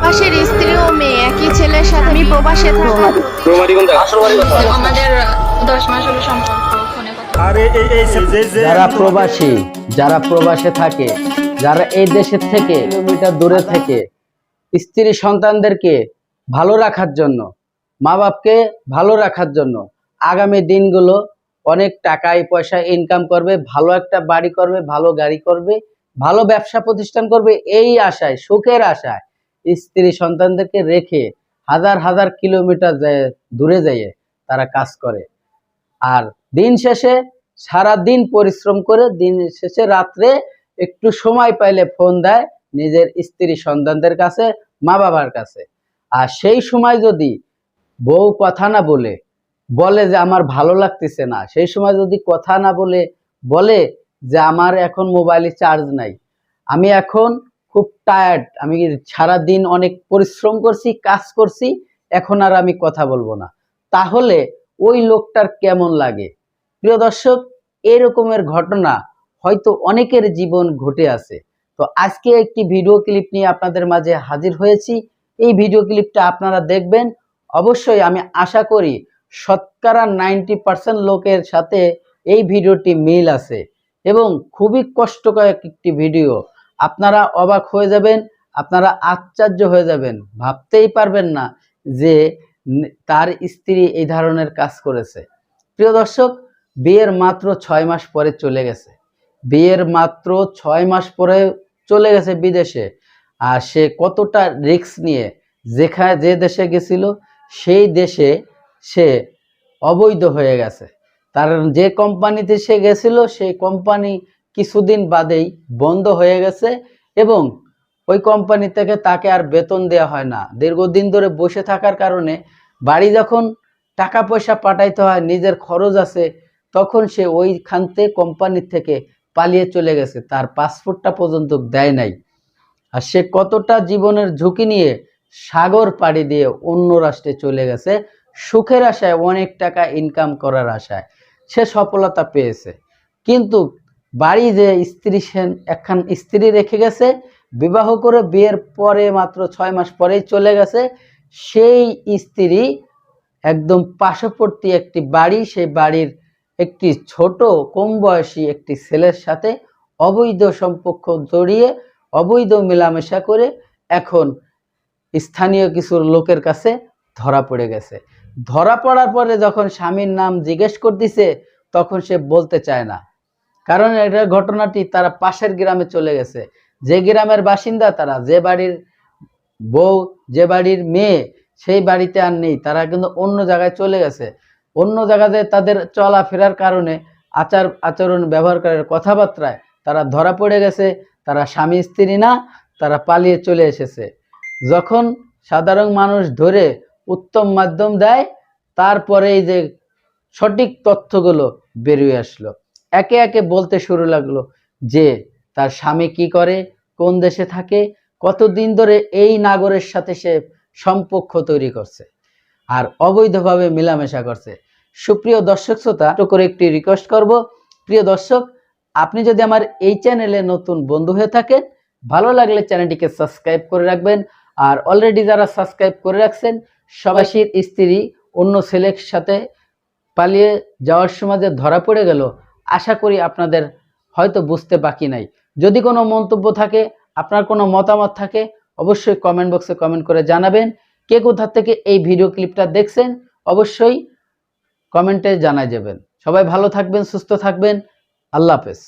প্রবাসের স্ত্রী ও মেয়ে একই ছেলের সাথে আমি প্রবাসে থাকা আমাদের 10 মাস হলো সম্পর্ক, ফোনে কথা। আরে যারা প্রবাসে থাকে, যারা এই দেশের থেকে কিলোমিটার দূরে থেকে স্ত্রী সন্তানদেরকে ভালো রাখার জন্য, মা বাপকে ভালো রাখার জন্য আগামী দিনগুলো অনেক টাকায় পয়সা ইনকাম করবে, ভালো একটা বাড়ি করবে, ভালো গাড়ি করবে, ভালো ব্যবসা প্রতিষ্ঠান করবে, এই আশায়, সুখের আশায় স্ত্রী সন্তানদেরকে রেখে হাজার হাজার কিলোমিটার দূরে যাইয়ে তারা কাজ করে। আর দিন শেষে সারা দিন পরিশ্রম করে দিন শেষে রাত্রে একটু সময় পাইলে ফোন দেয় নিজের স্ত্রী সন্তানদের কাছে, মা বাবার কাছে। আর সেই সময় যদি বউ কথা না বলে বলে যে আমার ভালো লাগতেছে না, সেই সময় যদি কথা না বলে বলে যে আমার এখন মোবাইলে চার্জ নাই, আমি এখন খুব টায়ার্ড, আমি সারা দিন অনেক পরিশ্রম করছি, কাজ করছি, এখন আর আমি কথা বলবো না, তাহলে ওই লোকটার কেমন লাগে? প্রিয় দর্শক, এরকমের ঘটনা হয়তো অনেকের জীবন ঘটে আছে। তো আজকে একটি ভিডিও ক্লিপ নিয়ে আপনাদের মাঝে হাজির হয়েছি। এই ভিডিও ক্লিপটা আপনারা দেখবেন। অবশ্যই আমি আশা করি শতকরা 90% লোকের সাথে এই ভিডিওটি মিল আছে এবং খুবই কষ্টকর একটি ভিডিও। আপনারা অবাক হয়ে যাবেন, আপনারা আশ্চর্য হয়ে যাবেন, ভাবতেই পারবেন না যে তার স্ত্রী এই ধরনের কাজ করেছে। প্রিয় দর্শক, বিয়ের মাত্র 6 মাস পরে চলে গেছে, বিয়ের মাত্র 6 মাস পরে চলে গেছে বিদেশে। আর সে কতটা রিস্ক নিয়ে যে দেশে গেছিল সেই দেশে সে অবৈধ হয়ে গেছে। তার যে কোম্পানিতে সে গেছিল সেই কোম্পানি কিছুদিন বাদেই বন্ধ হয়ে গেছে এবং ওই কোম্পানি থেকে তাকে আর বেতন দেওয়া হয় না। দীর্ঘদিন ধরে বসে থাকার কারণে বাড়ি যখন টাকা পয়সা পাঠাইতে হয়, নিজের খরচ আছে, তখন সে ওইখান থেকে কোম্পানি থেকে পালিয়ে চলে গেছে, তার পাসপোর্টটা পর্যন্ত দেয় নাই। আর সে কতটা জীবনের ঝুঁকি নিয়ে সাগর পাড়ি দিয়ে অন্য রাষ্ট্রে চলে গেছে সুখের আশায়, অনেক টাকা ইনকাম করার আশায়। সে সফলতা পেয়েছে, কিন্তু বাড়ি যে একখান স্ত্রী রেখে গেছে, বিবাহ করে বিয়ের পরে মাত্র 6 মাস পরেই চলে গেছে, সেই স্ত্রী একদম পার্শ্ববর্তী একটি বাড়ি, সেই বাড়ির একটি ছোট কম বয়সী একটি ছেলের সাথে অবৈধ সম্পর্ক জড়িয়ে অবৈধ মেলামেশা করে এখন স্থানীয় কিছু লোকের কাছে ধরা পড়ে গেছে। ধরা পড়ার পরে যখন স্বামীর নাম জিজ্ঞেস করতেছে তখন সে বলতে চায় না, কারণ এটা ঘটনাটি তারা পাশের গ্রামে চলে গেছে, যে গ্রামের বাসিন্দা তারা, যে বাড়ির বউ, যে বাড়ির মেয়ে, সেই বাড়িতে আর নেই, তারা কিন্তু অন্য জায়গায় চলে গেছে। অন্য জায়গাতে তাদের চলাফেরার কারণে আচরণ ব্যবহার করার কথাবার্তায় তারা ধরা পড়ে গেছে। তারা স্বামী স্ত্রী না, তারা পালিয়ে চলে এসেছে। যখন সাধারণ মানুষ ধরে উত্তম মাধ্যম দেয়, তারপরে এই যে সঠিক তথ্যগুলো বেরিয়ে আসলো, একে একে বলতে শুরু লাগলো যে তার স্বামী কি করে, কোন দেশে থাকে, কতদিন ধরে এই নাগরের সাথে সে সম্পর্ক তৈরি করছে আর অবৈধভাবে মেলামেশা করছে। সুপ্রিয় দর্শক শ্রোতা, ছোট করে একটি রিকোয়েস্ট করব, প্রিয় দর্শক, আপনি যদি আমার এই চ্যানেলে নতুন বন্ধু হয়ে থাকেন, ভালো লাগলে চ্যানেলটিকে সাবস্ক্রাইব করে রাখবেন। আর অলরেডি যারা সাবস্ক্রাইব করে রাখছেন, সবাইয়ের স্ত্রী অন্য ছেলের সাথে পালিয়ে যাওয়ার সময় যে ধরা পড়ে গেল, আশা করি আপনাদের হয়তো বুঝতে বাকি নাই। যদি কোনো মন্তব্য থাকে, আপনার কোনো মতামত থাকে, অবশ্যই কমেন্ট বক্সে কমেন্ট করে জানাবেন। কে কোথা থেকে এই ভিডিও ক্লিপটা দেখছেন অবশ্যই কমেন্টে জানাই যাবেন। সবাই ভালো থাকবেন, সুস্থ থাকবেন। আল্লাহ হাফেজ।